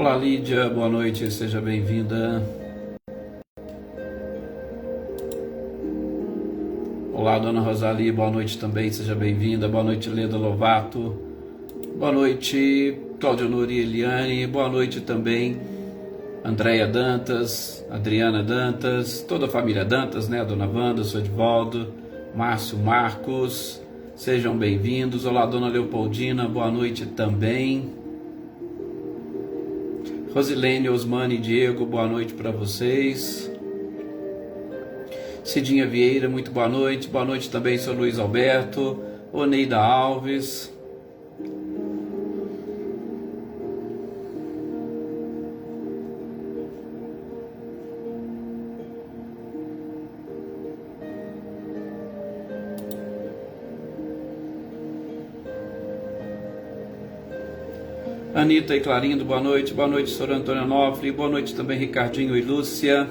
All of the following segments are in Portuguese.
Olá, Lídia, boa noite, seja bem-vinda. Olá, Dona Rosali, boa noite também, seja bem-vinda. Boa noite, Leda Lovato. Boa noite, Cláudia Nori Eliane. Boa noite também, Andréia Dantas, Adriana Dantas, toda a família Dantas, né? A Dona Wanda, o Edivaldo, Márcio Marcos, sejam bem-vindos. Olá, Dona Leopoldina, boa noite também. Rosilene, Osmane e Diego, boa noite para vocês. Cidinha Vieira, muito boa noite. Boa noite também, Sr. Luiz Alberto. Oneida Alves. Anitta e Clarindo, boa noite. Boa noite, Sr. Antônio Onofre. Boa noite também, Ricardinho e Lúcia.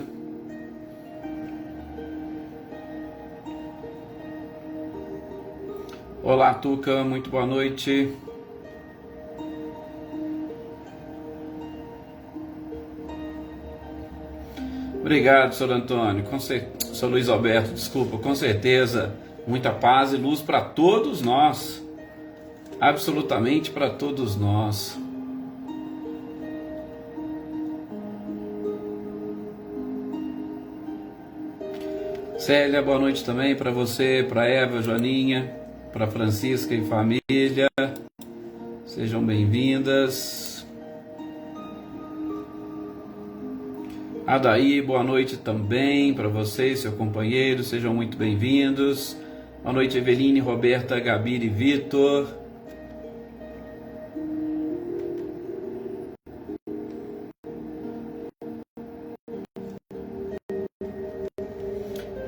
Olá, Tuca, muito boa noite. Obrigado, Sr. Antônio. Sr. Luiz Alberto, desculpa, com certeza. Muita paz e luz para todos nós. Absolutamente para todos nós. Célia, boa noite também para você, para Eva, Joaninha, para Francisca e família. Sejam bem-vindas. Adaí, boa noite também para vocês, seu companheiro, sejam muito bem-vindos. Boa noite, Eveline, Roberta, Gabi e Vitor.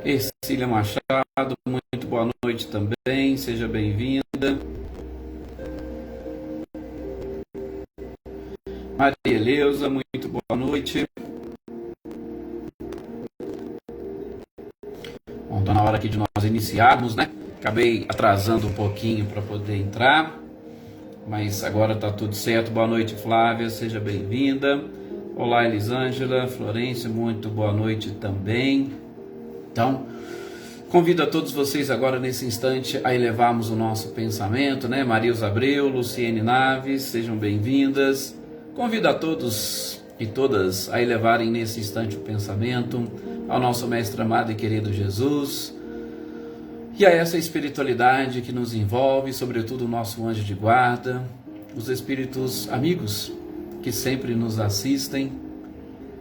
Ercília Machado, muito boa noite também, seja bem-vinda. Maria Eleusa, muito boa noite. Bom, está na hora aqui de nós iniciarmos, né? Acabei atrasando um pouquinho para poder entrar, mas agora está tudo certo. Boa noite, Flávia, seja bem-vinda. Olá, Elisângela, Florência, muito boa noite também. Então, convido a todos vocês agora nesse instante a elevarmos o nosso pensamento, né? Marilza Abreu, Luciene Naves, sejam bem-vindas. Convido a todos e todas a elevarem nesse instante o pensamento ao nosso Mestre amado e querido Jesus e a essa espiritualidade que nos envolve, sobretudo o nosso anjo de guarda, os espíritos amigos que sempre nos assistem,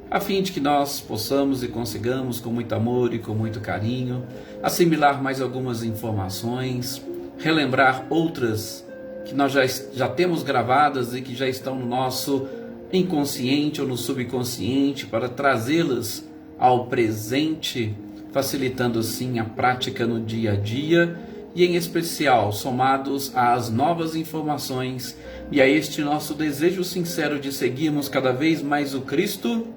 a fim de que nós possamos e consigamos, com muito amor e com muito carinho, assimilar mais algumas informações, relembrar outras que nós já temos gravadas e que já estão no nosso inconsciente ou no subconsciente, para trazê-las ao presente, facilitando assim a prática no dia a dia e, em especial, somados às novas informações e a este nosso desejo sincero de seguirmos cada vez mais o Cristo,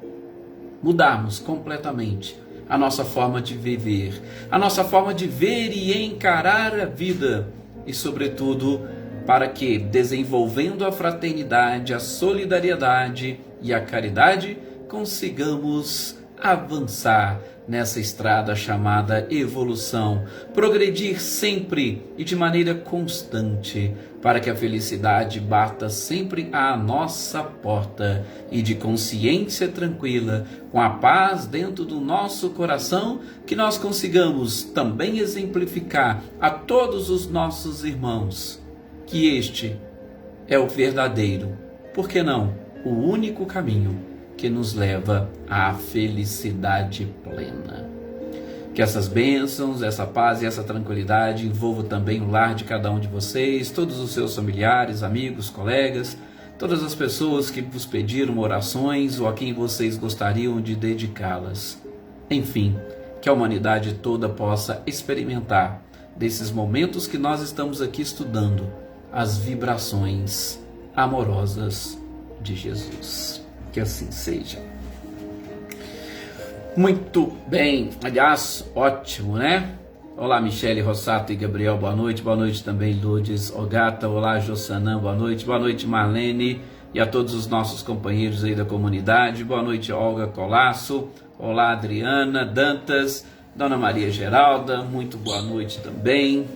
mudarmos completamente a nossa forma de viver, a nossa forma de ver e encarar a vida e, sobretudo, para que, desenvolvendo a fraternidade, a solidariedade e a caridade, consigamos avançar nessa estrada chamada evolução, progredir sempre e de maneira constante, para que a felicidade bata sempre à nossa porta e, de consciência tranquila, com a paz dentro do nosso coração, que nós consigamos também exemplificar a todos os nossos irmãos que este é o verdadeiro, por que não, o único caminho que nos leva à felicidade plena. Que essas bênçãos, essa paz e essa tranquilidade envolvam também o lar de cada um de vocês, todos os seus familiares, amigos, colegas, todas as pessoas que vos pediram orações ou a quem vocês gostariam de dedicá-las. Enfim, que a humanidade toda possa experimentar desses momentos que nós estamos aqui estudando, as vibrações amorosas de Jesus. Que assim seja. Muito bem, aliás, ótimo, né? Olá, Michele Rossato e Gabriel, boa noite também, Lourdes Ogata, olá, Jossanã, boa noite Marlene, e a todos os nossos companheiros aí da comunidade. Boa noite, Olga Colasso. Olá, Adriana Dantas, Dona Maria Geralda, muito boa noite também.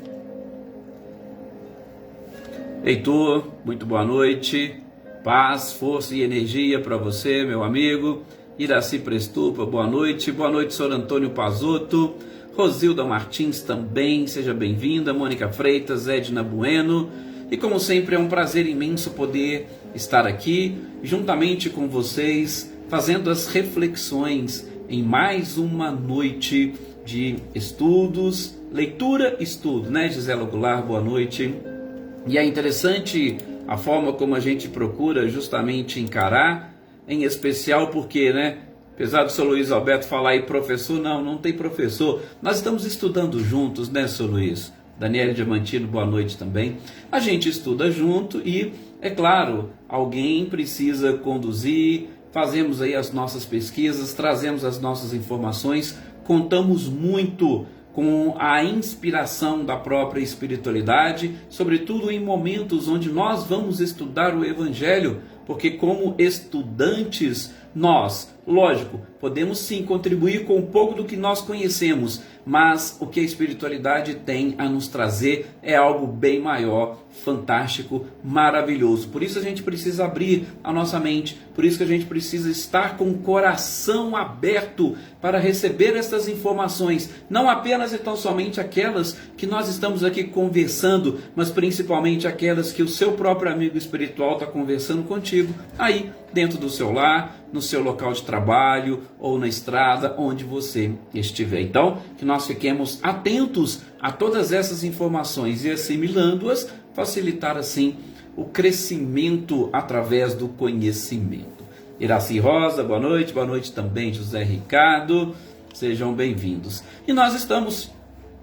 Heitor, muito boa noite. Paz, força e energia para você, meu amigo. Iraci Prestupa, boa noite. Boa noite, Sr. Antônio Pazotto. Rosilda Martins também, seja bem-vinda. Mônica Freitas, Edna Bueno. E como sempre é um prazer imenso poder estar aqui juntamente com vocês, fazendo as reflexões em mais uma noite de estudos, leitura e estudo, né, Gisela Goulart, boa noite. E é interessante a forma como a gente procura justamente encarar, em especial porque, né, apesar do Sr. Luiz Alberto falar aí professor, não tem professor, nós estamos estudando juntos, né, Sr. Luiz? Daniela Diamantino, boa noite também. A gente estuda junto e, é claro, alguém precisa conduzir, fazemos aí as nossas pesquisas, trazemos as nossas informações, contamos muito com a inspiração da própria espiritualidade, sobretudo em momentos onde nós vamos estudar o Evangelho, porque como estudantes, nós, lógico, podemos sim contribuir com um pouco do que nós conhecemos, mas o que a espiritualidade tem a nos trazer é algo bem maior, fantástico, maravilhoso. Por isso a gente precisa abrir a nossa mente, por isso que a gente precisa estar com o coração aberto para receber essas informações, não apenas e tão somente aquelas que nós estamos aqui conversando, mas principalmente aquelas que o seu próprio amigo espiritual está conversando contigo, aí dentro do seu lar, no seu local de trabalho ou na estrada, onde você estiver. Então, que nós fiquemos atentos a todas essas informações e assimilando-as, facilitar assim o crescimento através do conhecimento. Iraci Rosa, boa noite também José Ricardo, sejam bem-vindos. E nós estamos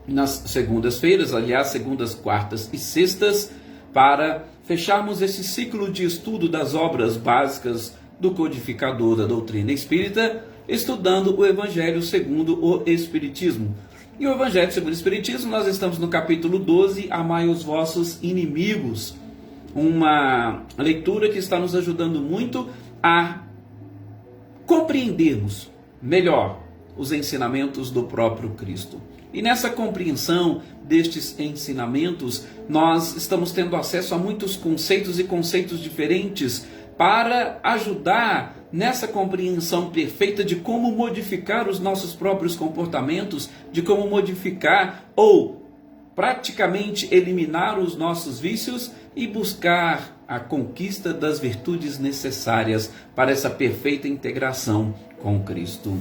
nas segundas-feiras, aliás, segundas, quartas e sextas, para fecharmos esse ciclo de estudo das obras básicas do codificador da doutrina espírita, estudando o Evangelho segundo o Espiritismo. E o Evangelho segundo o Espiritismo, nós estamos no capítulo 12, Amai os vossos inimigos. Uma leitura que está nos ajudando muito a compreendermos melhor os ensinamentos do próprio Cristo. E nessa compreensão destes ensinamentos, nós estamos tendo acesso a muitos conceitos e conceitos diferentes para ajudar nessa compreensão perfeita de como modificar os nossos próprios comportamentos, de como modificar ou praticamente eliminar os nossos vícios e buscar a conquista das virtudes necessárias para essa perfeita integração com Cristo.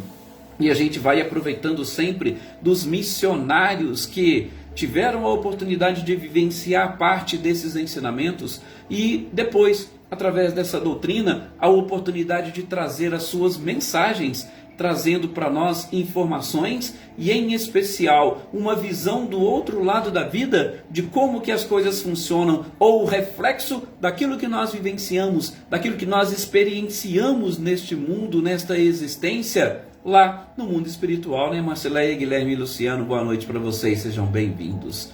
E a gente vai aproveitando sempre dos missionários que tiveram a oportunidade de vivenciar parte desses ensinamentos e depois, através dessa doutrina, a oportunidade de trazer as suas mensagens, trazendo para nós informações e, em especial, uma visão do outro lado da vida, de como que as coisas funcionam, ou o reflexo daquilo que nós vivenciamos, daquilo que nós experienciamos neste mundo, nesta existência, lá no mundo espiritual, né? Marceleia, Guilherme e Luciano, boa noite para vocês, sejam bem-vindos.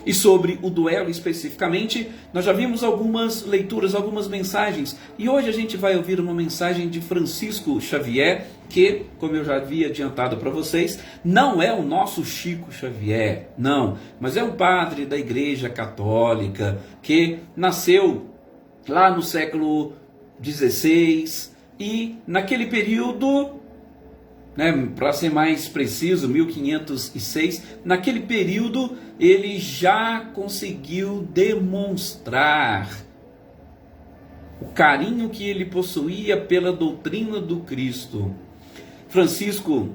E sobre o duelo especificamente, nós já vimos algumas leituras, algumas mensagens, e hoje a gente vai ouvir uma mensagem de Francisco Xavier, que, como eu já havia adiantado para vocês, não é o nosso Chico Xavier, não, mas é um padre da Igreja Católica, que nasceu lá no século XVI, e naquele período, para ser mais preciso, 1506, naquele período ele já conseguiu demonstrar o carinho que ele possuía pela doutrina do Cristo. Francisco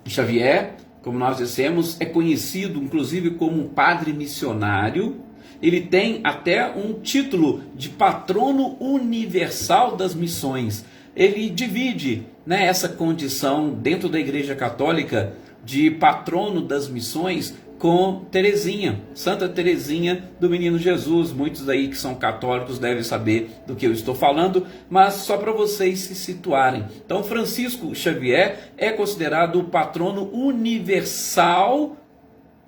Xavier, como nós dissemos, é conhecido inclusive como um padre missionário. Ele tem até um título de patrono universal das missões. Ele divide, essa condição dentro da Igreja Católica de patrono das missões com Teresinha, Santa Teresinha do Menino Jesus. Muitos aí que são católicos devem saber do que eu estou falando, mas só para vocês se situarem. Então, Francisco Xavier é considerado o patrono universal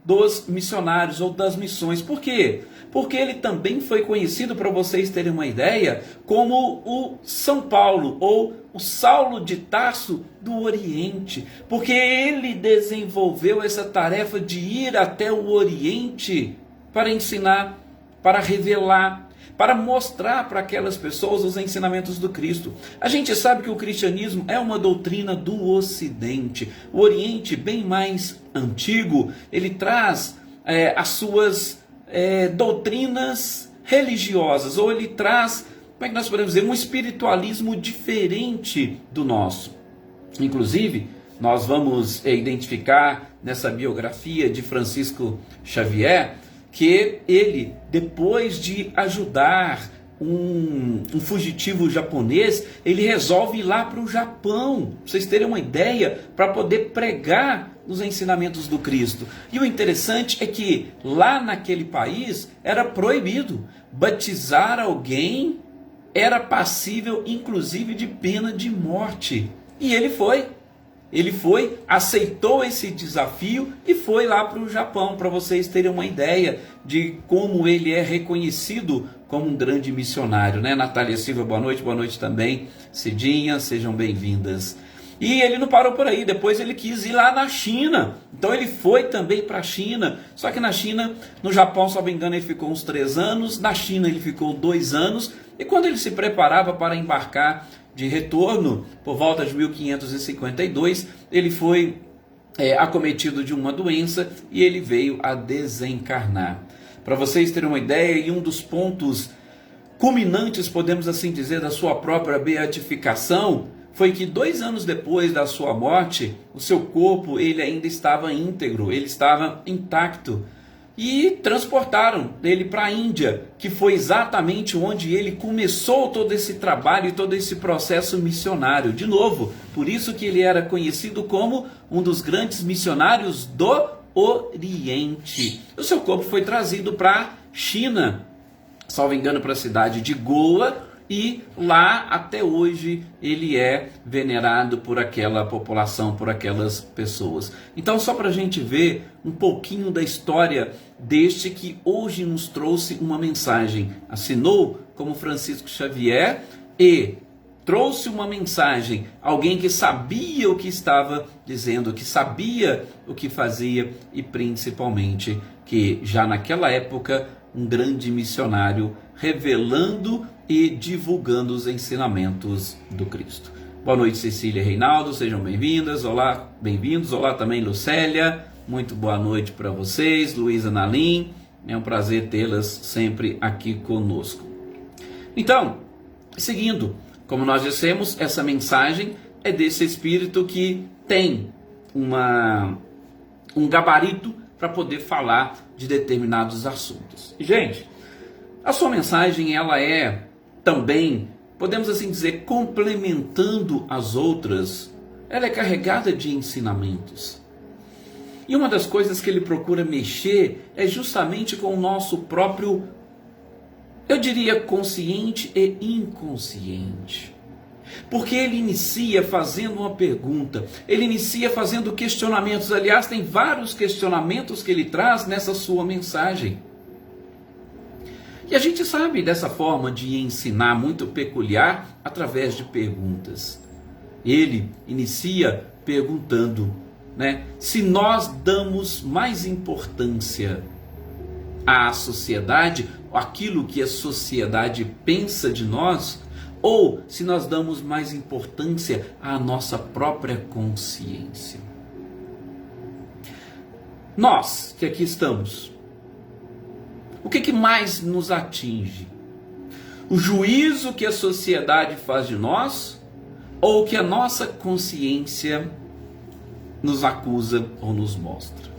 dos missionários ou das missões. Por quê? Porque ele também foi conhecido, para vocês terem uma ideia, como o São Paulo ou o Saulo de Tarso do Oriente, porque ele desenvolveu essa tarefa de ir até o Oriente para ensinar, para revelar, para mostrar para aquelas pessoas os ensinamentos do Cristo. A gente sabe que o cristianismo é uma doutrina do Ocidente. O Oriente, bem mais antigo, ele traz as suas doutrinas religiosas, ou ele traz, como é que nós podemos dizer, um espiritualismo diferente do nosso. Inclusive, nós vamos identificar nessa biografia de Francisco Xavier que ele, depois de ajudar um fugitivo japonês, ele resolve ir lá para o Japão, para vocês terem uma ideia, para poder pregar os ensinamentos do Cristo. E o interessante é que lá naquele país era proibido batizar alguém, era passível inclusive de pena de morte. E ele foi, aceitou esse desafio e foi lá para o Japão, para vocês terem uma ideia de como ele é reconhecido como um grande missionário, né? Natália Silva, boa noite também. Cidinha, sejam bem-vindas. E ele não parou por aí, depois ele quis ir lá na China, então ele foi também para a China, só que na China, no Japão, se não me engano, ele ficou uns 3 anos, na China ele ficou 2 anos, e quando ele se preparava para embarcar de retorno, por volta de 1552, ele foi acometido de uma doença e ele veio a desencarnar. Para vocês terem uma ideia, e um dos pontos culminantes, podemos assim dizer, da sua própria beatificação, foi que 2 anos depois da sua morte, o seu corpo ele ainda estava íntegro, ele estava intacto. E transportaram ele para a Índia, que foi exatamente onde ele começou todo esse trabalho e todo esse processo missionário. De novo, por isso que ele era conhecido como um dos grandes missionários do Oriente. O seu corpo foi trazido para a China, salvo engano, para a cidade de Goa, e lá até hoje ele é venerado por aquela população, por aquelas pessoas. Então, só para a gente ver um pouquinho da história deste que hoje nos trouxe uma mensagem, assinou como Francisco Xavier e trouxe uma mensagem, alguém que sabia o que estava dizendo, que sabia o que fazia e principalmente que já naquela época um grande missionário revelando e divulgando os ensinamentos do Cristo. Boa noite, Cecília e Reinaldo, sejam bem-vindas. Olá, bem-vindos. Olá também, Lucélia. Muito boa noite para vocês. Luísa Nalim, é um prazer tê-las sempre aqui conosco. Então, seguindo, como nós dissemos, essa mensagem é desse espírito que tem um gabarito para poder falar de determinados assuntos. E, gente, a sua mensagem ela é também, podemos assim dizer, complementando as outras, ela é carregada de ensinamentos. E uma das coisas que ele procura mexer é justamente com o nosso próprio, eu diria, consciente e inconsciente. Porque ele inicia fazendo uma pergunta, ele inicia fazendo questionamentos. Aliás, tem vários questionamentos que ele traz nessa sua mensagem. E a gente sabe dessa forma de ensinar muito peculiar através de perguntas. Ele inicia perguntando, se nós damos mais importância à sociedade, aquilo que a sociedade pensa de nós, ou se nós damos mais importância à nossa própria consciência. Nós que aqui estamos, o que mais nos atinge? O juízo que a sociedade faz de nós ou o que a nossa consciência nos acusa ou nos mostra?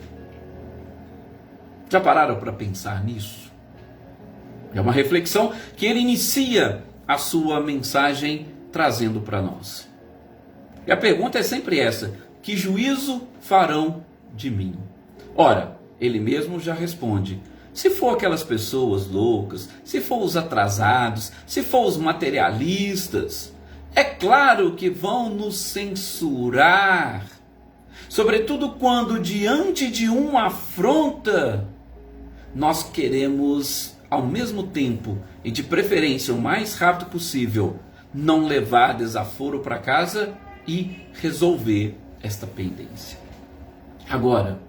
Já pararam para pensar nisso? É uma reflexão que ele inicia a sua mensagem trazendo para nós. E a pergunta é sempre essa: que juízo farão de mim? Ora, ele mesmo já responde: se for aquelas pessoas loucas, se for os atrasados, se for os materialistas, é claro que vão nos censurar. sobretudo quando diante de uma afronta, nós queremos, ao mesmo tempo, e de preferência o mais rápido possível, não levar desaforo para casa e resolver esta pendência. Agora,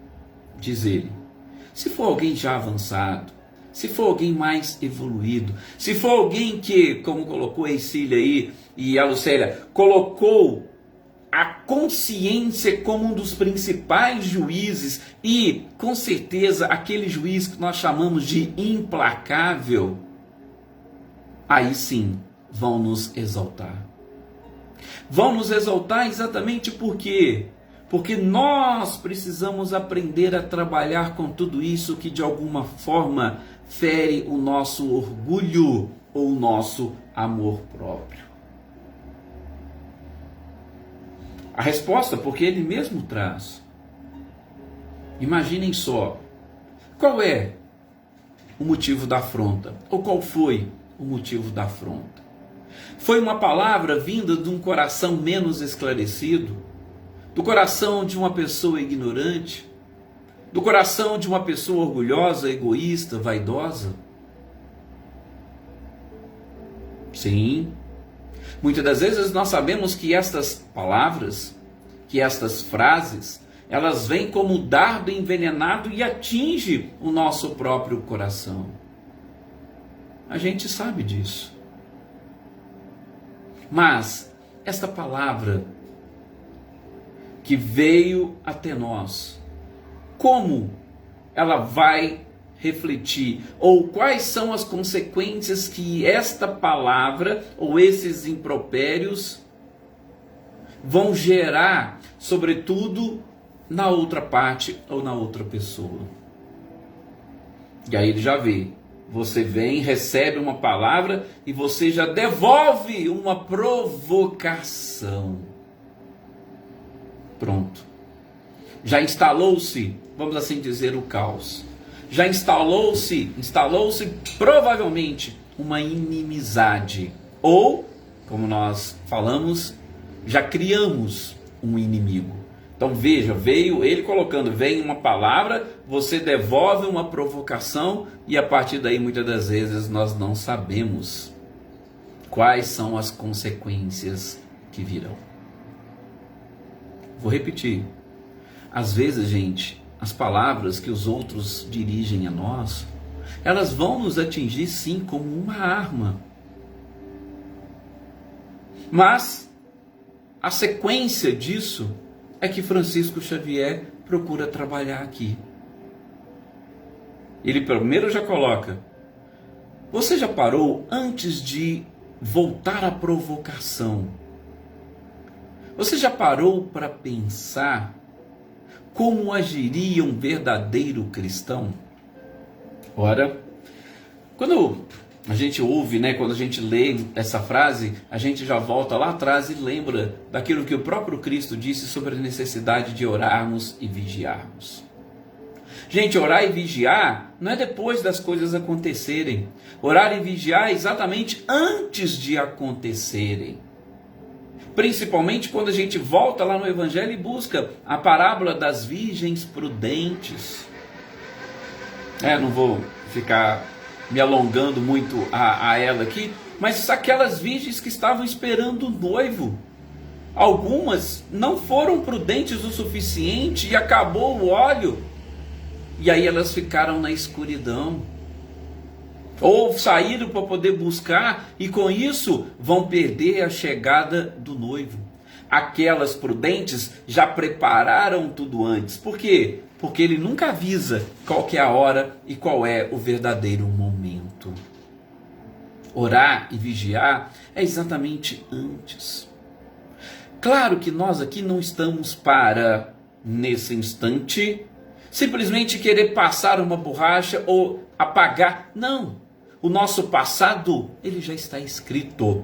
diz ele, se for alguém já avançado, se for alguém mais evoluído, se for alguém que, como colocou a Ercília aí e a Lucélia, colocou a consciência como um dos principais juízes e, com certeza, aquele juiz que nós chamamos de implacável, aí sim vão nos exaltar. Vão nos exaltar exatamente por quê? Porque nós precisamos aprender a trabalhar com tudo isso que de alguma forma fere o nosso orgulho ou o nosso amor próprio. A resposta, porque ele mesmo traz. Imaginem só, qual é o motivo da afronta? Ou qual foi o motivo da afronta? Foi uma palavra vinda de um coração menos esclarecido? Do coração de uma pessoa ignorante? Do coração de uma pessoa orgulhosa, egoísta, vaidosa? Sim. Muitas das vezes nós sabemos que estas palavras, que estas frases, elas vêm como um dardo envenenado e atinge o nosso próprio coração. A gente sabe disso. Mas esta palavra que veio até nós, como ela vai refletir, ou quais são as consequências que esta palavra ou esses impropérios vão gerar, sobretudo na outra parte ou na outra pessoa. E aí ele já vê, você vem, recebe uma palavra e você já devolve uma provocação. Pronto. Já instalou-se, vamos assim dizer, o caos. Já instalou-se provavelmente uma inimizade. Ou, como nós falamos, já criamos um inimigo. Então veja, veio ele colocando, vem uma palavra, você devolve uma provocação e a partir daí muitas das vezes nós não sabemos quais são as consequências que virão. Vou repetir. Às vezes, gente, as palavras que os outros dirigem a nós, elas vão nos atingir sim como uma arma. Mas a sequência disso é que Francisco Xavier procura trabalhar aqui. Ele primeiro já coloca, você já parou antes de voltar à provocação? Você já parou para pensar como agiria um verdadeiro cristão? Ora, quando a gente ouve, quando a gente lê essa frase, a gente já volta lá atrás e lembra daquilo que o próprio Cristo disse sobre a necessidade de orarmos e vigiarmos. Gente, orar e vigiar não é depois das coisas acontecerem. Orar e vigiar é exatamente antes de acontecerem. Principalmente quando a gente volta lá no Evangelho e busca a parábola das virgens prudentes. Não vou ficar me alongando muito a ela aqui, mas aquelas virgens que estavam esperando o noivo. Algumas não foram prudentes o suficiente e acabou o óleo. E aí elas ficaram na escuridão. Ou saíram para poder buscar e com isso vão perder a chegada do noivo. Aquelas prudentes já prepararam tudo antes. Por quê? Porque ele nunca avisa qual que é a hora e qual é o verdadeiro momento. Orar e vigiar é exatamente antes. Claro que nós aqui não estamos para, nesse instante, simplesmente querer passar uma borracha ou apagar. Não. O nosso passado, ele já está escrito.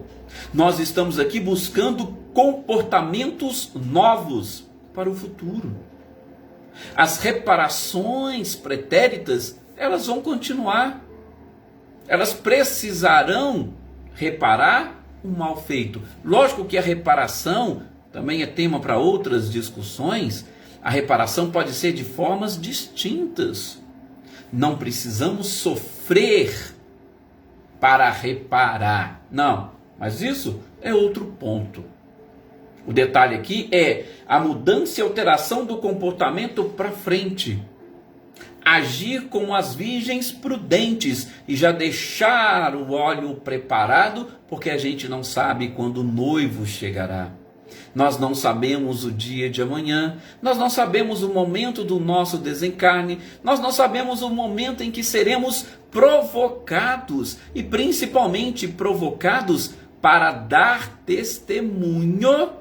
Nós estamos aqui buscando comportamentos novos para o futuro. As reparações pretéritas, elas vão continuar. Elas precisarão reparar o mal feito. Lógico que a reparação também é tema para outras discussões, A reparação pode ser de formas distintas. Não precisamos sofrer para reparar. Não, mas isso é outro ponto. O detalhe aqui é a mudança e alteração do comportamento para frente. Agir como as virgens prudentes e já deixar o óleo preparado, porque a gente não sabe quando o noivo chegará. Nós não sabemos o dia de amanhã, nós não sabemos o momento do nosso desencarne, nós não sabemos o momento em que seremos provocados, e principalmente provocados para dar testemunho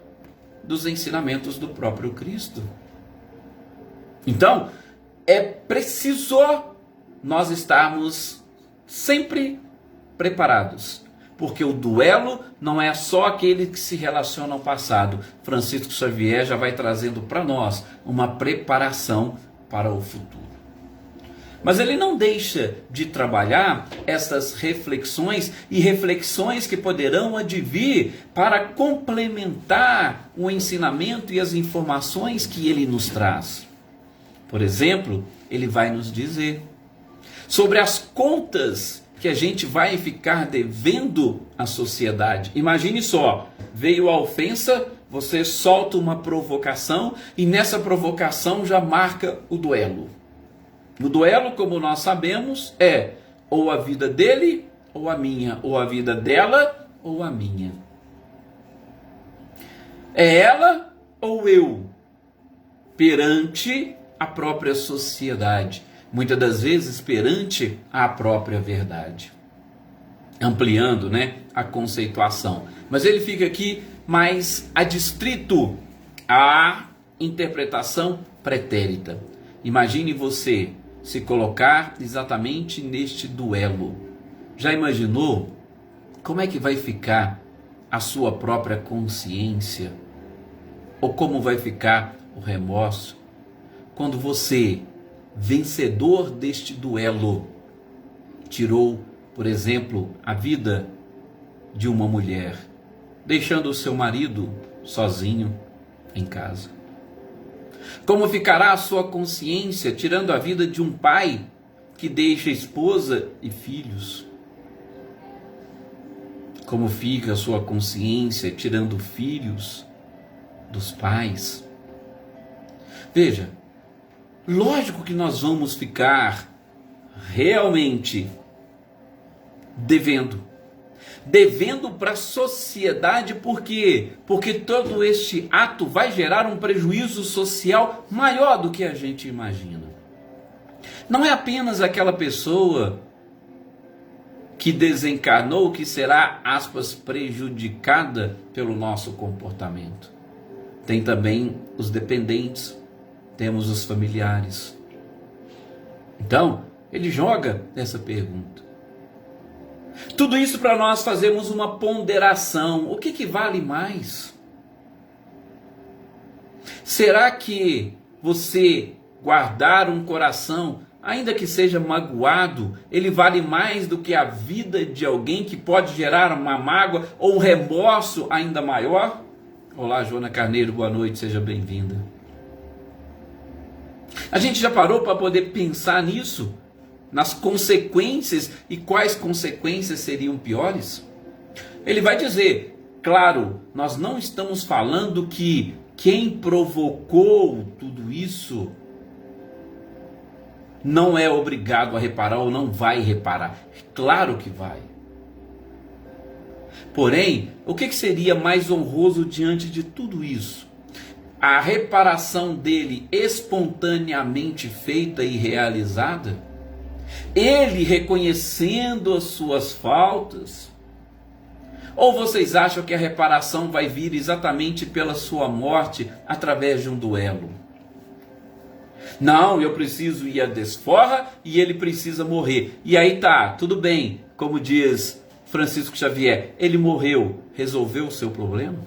dos ensinamentos do próprio Cristo. Então, é preciso nós estarmos sempre preparados, porque o duelo não é só aquele que se relaciona ao passado. Francisco Xavier já vai trazendo para nós uma preparação para o futuro. Mas ele não deixa de trabalhar essas reflexões e reflexões que poderão advir para complementar o ensinamento e as informações que ele nos traz. Por exemplo, ele vai nos dizer sobre as contas que a gente vai ficar devendo à sociedade. Imagine só, veio a ofensa, você solta uma provocação e nessa provocação já marca o duelo. O duelo, como nós sabemos, é ou a vida dele ou a minha, ou a vida dela ou a minha. É ela ou eu perante a própria sociedade, muitas das vezes perante a própria verdade. Ampliando, a conceituação. Mas ele fica aqui mais adstrito à interpretação pretérita. Imagine você se colocar exatamente neste duelo. Já imaginou como é que vai ficar a sua própria consciência? Ou como vai ficar o remorso quando você, vencedor deste duelo, tirou, por exemplo, a vida de uma mulher, deixando o seu marido sozinho em casa? Como ficará a sua consciência tirando a vida de um pai que deixa esposa e filhos? Como fica a sua consciência tirando filhos dos pais? Veja, lógico que nós vamos ficar realmente devendo para a sociedade. Por quê? Porque todo este ato vai gerar um prejuízo social maior do que a gente imagina. Não é apenas aquela pessoa que desencarnou que será, aspas, prejudicada pelo nosso comportamento. Tem também os dependentes, temos os familiares. Então, ele joga essa pergunta. Tudo isso para nós fazermos uma ponderação. O que vale mais? Será que você guardar um coração, ainda que seja magoado, ele vale mais do que a vida de alguém que pode gerar uma mágoa ou um remorso ainda maior? Olá, Joana Carneiro, boa noite, seja bem-vinda. A gente já parou para poder pensar nisso? Nas consequências, e quais consequências seriam piores? Ele vai dizer, claro, nós não estamos falando que quem provocou tudo isso não é obrigado a reparar ou não vai reparar. Claro que vai. Porém, o que seria mais honroso diante de tudo isso? A reparação dele espontaneamente feita e realizada? Ele reconhecendo as suas faltas? Ou vocês acham que a reparação vai vir exatamente pela sua morte através de um duelo? Não, eu preciso ir à desforra e ele precisa morrer. E aí tá, tudo bem, como diz Francisco Xavier, ele morreu, resolveu o seu problema?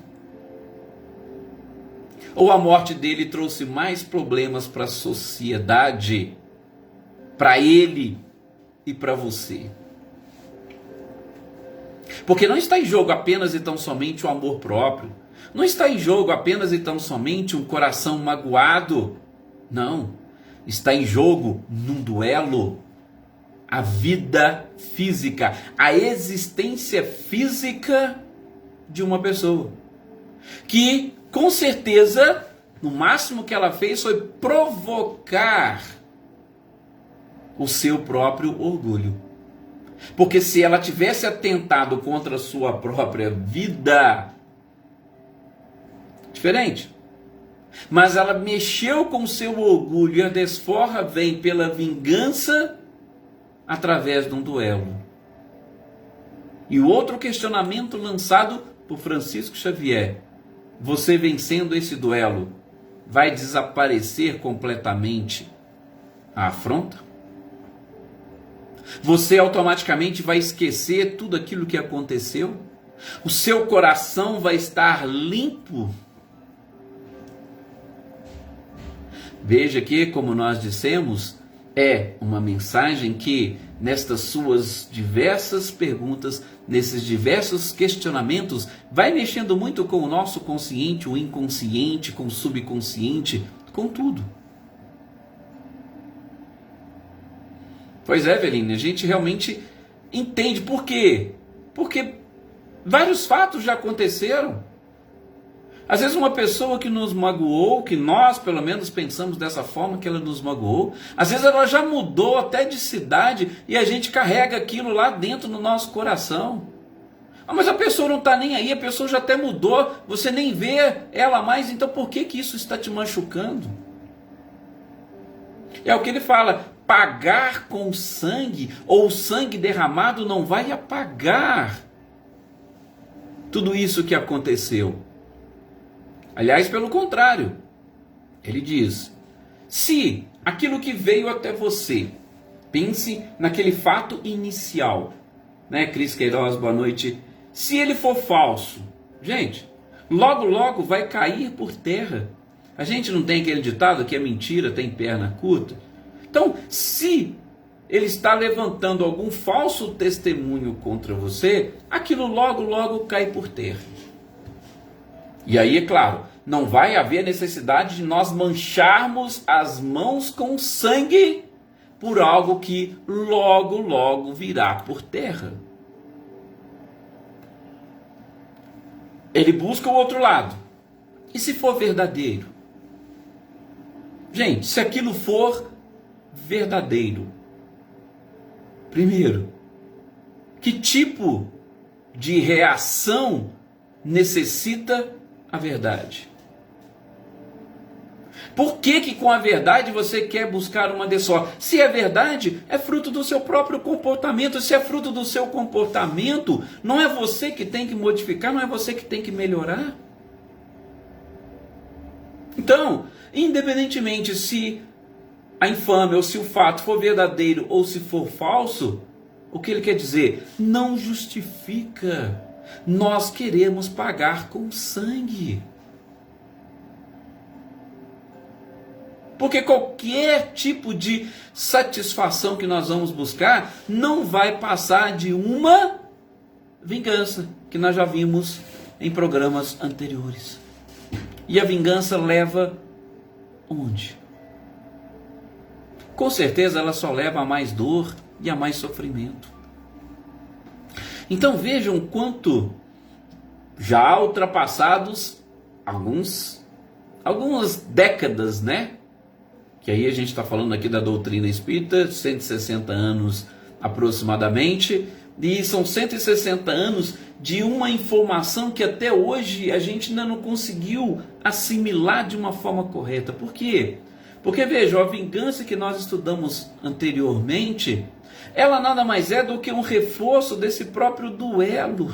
Ou a morte dele trouxe mais problemas para a sociedade, para ele e para você? Porque não está em jogo apenas e tão somente o amor próprio. Não está em jogo apenas e tão somente um coração magoado. Não. Está em jogo, num duelo, a vida física, a existência física de uma pessoa. Que, com certeza, no máximo que ela fez foi provocar o seu próprio orgulho. Porque se ela tivesse atentado contra a sua própria vida, diferente. Mas ela mexeu com o seu orgulho e a desforra vem pela vingança através de um duelo. E o outro questionamento lançado por Francisco Xavier: você vencendo esse duelo, vai desaparecer completamente a afronta? Você automaticamente vai esquecer tudo aquilo que aconteceu? O seu coração vai estar limpo? Veja que, como nós dissemos, é uma mensagem que, nestas suas diversas perguntas, nesses diversos questionamentos, vai mexendo muito com o nosso consciente, o inconsciente, com o subconsciente, com tudo. Pois é, Eveline, a gente realmente entende. Por quê? Porque vários fatos já aconteceram. Às vezes uma pessoa que nos magoou, que nós pelo menos pensamos dessa forma que ela nos magoou, às vezes ela já mudou até de cidade e a gente carrega aquilo lá dentro no nosso coração. Ah, mas a pessoa não está nem aí, a pessoa já até mudou, você nem vê ela mais, então por que isso está te machucando? É o que ele fala: pagar com sangue, ou sangue derramado não vai apagar tudo isso que aconteceu. Aliás, pelo contrário, ele diz: se aquilo que veio até você, pense naquele fato inicial, né, Cris Queiroz, boa noite, se ele for falso, gente, logo logo vai cair por terra. A gente não tem aquele ditado que a mentira tem perna curta? Então, se ele está levantando algum falso testemunho contra você, aquilo logo logo cai por terra. E aí, é claro, não vai haver necessidade de nós mancharmos as mãos com sangue por algo que logo logo virá por terra. Ele busca o outro lado. E se for verdadeiro? Gente, se aquilo for verdadeiro, primeiro, que tipo de reação necessita a verdade? Por que com a verdade você quer buscar uma desforra? Se é verdade, é fruto do seu próprio comportamento. Se é fruto do seu comportamento, não é você que tem que modificar, não é você que tem que melhorar. Então, independentemente se a infâmia ou se o fato for verdadeiro ou se for falso, o que ele quer dizer? Não justifica. Nós queremos pagar com sangue. Porque qualquer tipo de satisfação que nós vamos buscar não vai passar de uma vingança, que nós já vimos em programas anteriores. E a vingança leva onde? Com certeza ela só leva a mais dor e a mais sofrimento. Então vejam quanto já ultrapassados algumas décadas, né? Que aí a gente está falando aqui da doutrina espírita, 160 anos aproximadamente, e são 160 anos de uma informação que até hoje a gente ainda não conseguiu assimilar de uma forma correta. Por quê? Porque veja, a vingança que nós estudamos anteriormente, ela nada mais é do que um reforço desse próprio duelo.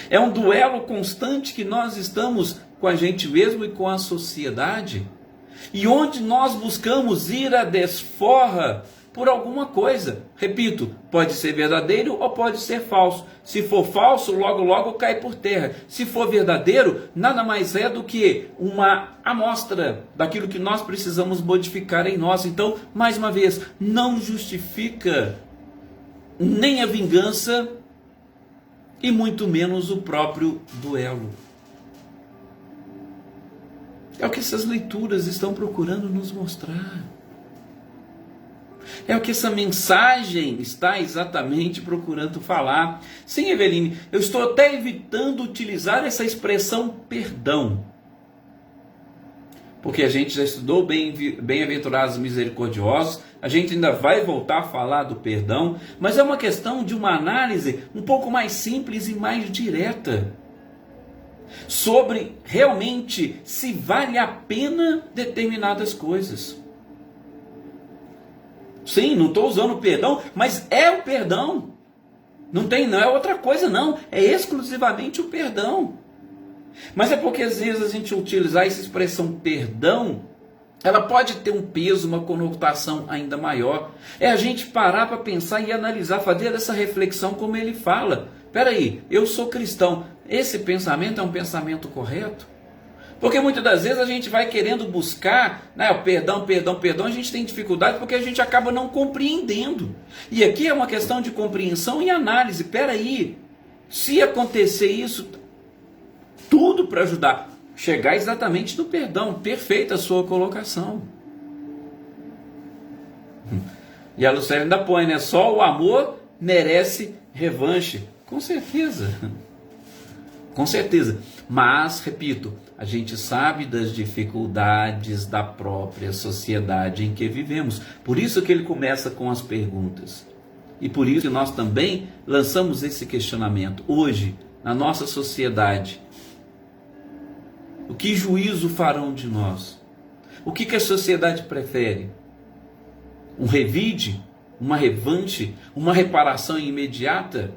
É um duelo constante que nós estamos com a gente mesmo e com a sociedade, e onde nós buscamos ir à desforra por alguma coisa. Repito, pode ser verdadeiro ou pode ser falso. Se for falso, logo logo cai por terra. Se for verdadeiro, nada mais é do que uma amostra daquilo que nós precisamos modificar em nós. Então, mais uma vez, não justifica nem a vingança e muito menos o próprio duelo. É o que essas leituras estão procurando nos mostrar. É o que essa mensagem está exatamente procurando falar. Sim, Eveline, eu estou até evitando utilizar essa expressão perdão. Porque a gente já estudou bem-aventurados misericordiosos, a gente ainda vai voltar a falar do perdão, mas é uma questão de uma análise um pouco mais simples e mais direta. Sobre realmente se vale a pena determinadas coisas. Sim, não estou usando o perdão, mas é o perdão. Não é outra coisa não, é exclusivamente o perdão. Mas é porque às vezes a gente utilizar essa expressão perdão, ela pode ter um peso, uma conotação ainda maior. É a gente parar para pensar e analisar, fazer essa reflexão como ele fala. Espera aí, eu sou cristão, esse pensamento é um pensamento correto? Porque muitas das vezes a gente vai querendo buscar, né, o perdão, a gente tem dificuldade porque a gente acaba não compreendendo. E aqui é uma questão de compreensão e análise. Espera aí, se acontecer isso, tudo para ajudar, chegar exatamente no perdão. Perfeita a sua colocação. E a Lucélia ainda põe, né? Só o amor merece revanche. Com certeza. Com certeza. Mas, repito, a gente sabe das dificuldades da própria sociedade em que vivemos. Por isso que ele começa com as perguntas. E por isso que nós também lançamos esse questionamento. Hoje, na nossa sociedade, o que juízo farão de nós? O que a sociedade prefere? Um revide? Uma revanche? Uma reparação imediata?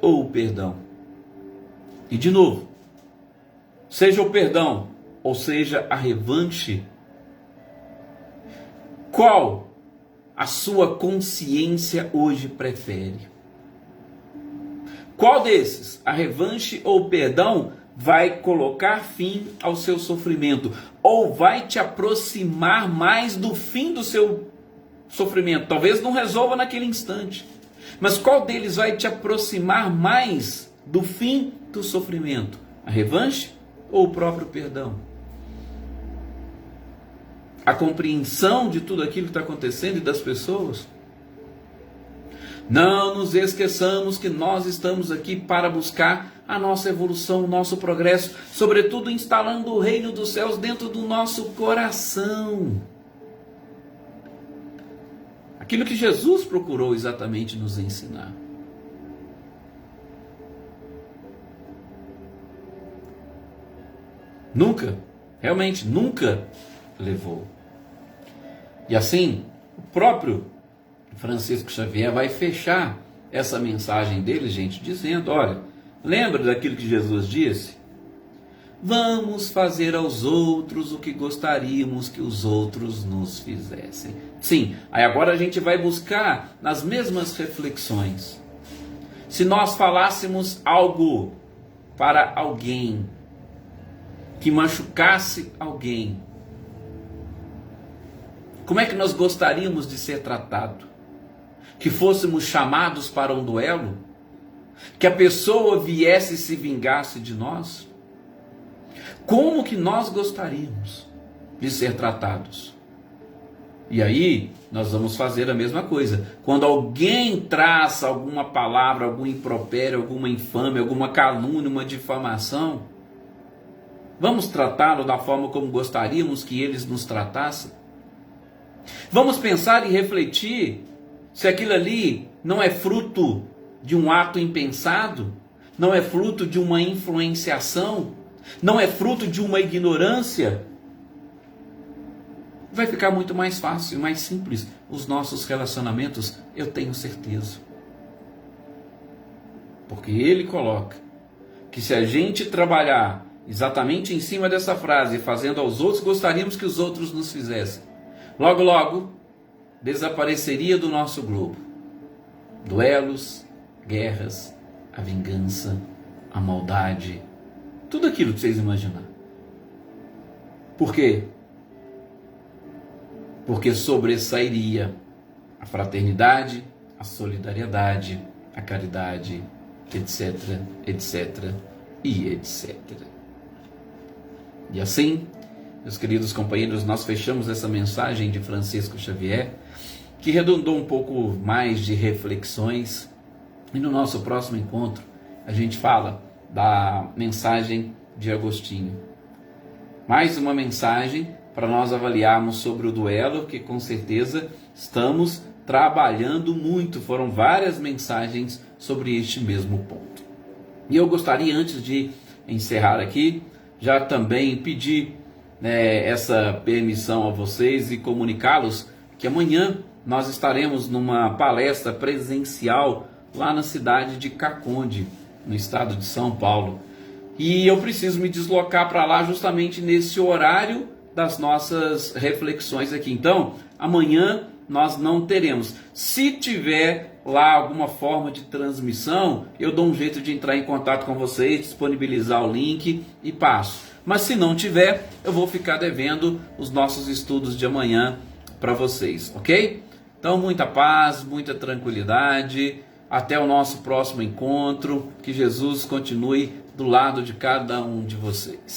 Ou o perdão? E de novo, seja o perdão ou seja a revanche, qual a sua consciência hoje prefere? Qual desses, a revanche ou o perdão, vai colocar fim ao seu sofrimento? Ou vai te aproximar mais do fim do seu sofrimento? Talvez não resolva naquele instante, mas qual deles vai te aproximar mais do fim do sofrimento? A revanche ou o próprio perdão? A compreensão de tudo aquilo que está acontecendo e das pessoas? Não nos esqueçamos que nós estamos aqui para buscar a nossa evolução, o nosso progresso, sobretudo instalando o reino dos céus dentro do nosso coração. Aquilo que Jesus procurou exatamente nos ensinar. Nunca, realmente nunca levou. E assim, o próprio Francisco Xavier vai fechar essa mensagem dele, gente, dizendo, olha, lembra daquilo que Jesus disse? Vamos fazer aos outros o que gostaríamos que os outros nos fizessem. Sim, aí agora a gente vai buscar nas mesmas reflexões. Se nós falássemos algo para alguém que machucasse alguém, como é que nós gostaríamos de ser tratado? Que fôssemos chamados para um duelo? Que a pessoa viesse e se vingasse de nós? Como que nós gostaríamos de ser tratados? E aí, nós vamos fazer a mesma coisa. Quando alguém traça alguma palavra, algum impropério, alguma infâmia, alguma calúnia, uma difamação, vamos tratá-lo da forma como gostaríamos que eles nos tratassem? Vamos pensar e refletir se aquilo ali não é fruto de um ato impensado, não é fruto de uma influenciação, não é fruto de uma ignorância. Vai ficar muito mais fácil e mais simples os nossos relacionamentos, eu tenho certeza. Porque ele coloca que se a gente trabalhar exatamente em cima dessa frase, fazendo aos outros, gostaríamos que os outros nos fizessem, logo, logo, desapareceria do nosso globo duelos, guerras, a vingança, a maldade, tudo aquilo que vocês imaginam. Por quê? Porque sobressairia a fraternidade, a solidariedade, a caridade, etc, etc e etc. E assim, meus queridos companheiros, nós fechamos essa mensagem de Francisco Xavier, que redundou um pouco mais de reflexões. E no nosso próximo encontro, a gente fala da mensagem de Agostinho. Mais uma mensagem para nós avaliarmos sobre o duelo, que com certeza estamos trabalhando muito. Foram várias mensagens sobre este mesmo ponto. E eu gostaria, antes de encerrar aqui, já também pedir essa permissão a vocês e comunicá-los que amanhã nós estaremos numa palestra presencial lá na cidade de Caconde, no estado de São Paulo. E eu preciso me deslocar para lá justamente nesse horário das nossas reflexões aqui. Então, amanhã nós não teremos. Se tiver lá alguma forma de transmissão, eu dou um jeito de entrar em contato com vocês, disponibilizar o link e passo. Mas se não tiver, eu vou ficar devendo os nossos estudos de amanhã para vocês, ok? Então, muita paz, muita tranquilidade. Até o nosso próximo encontro. Que Jesus continue do lado de cada um de vocês.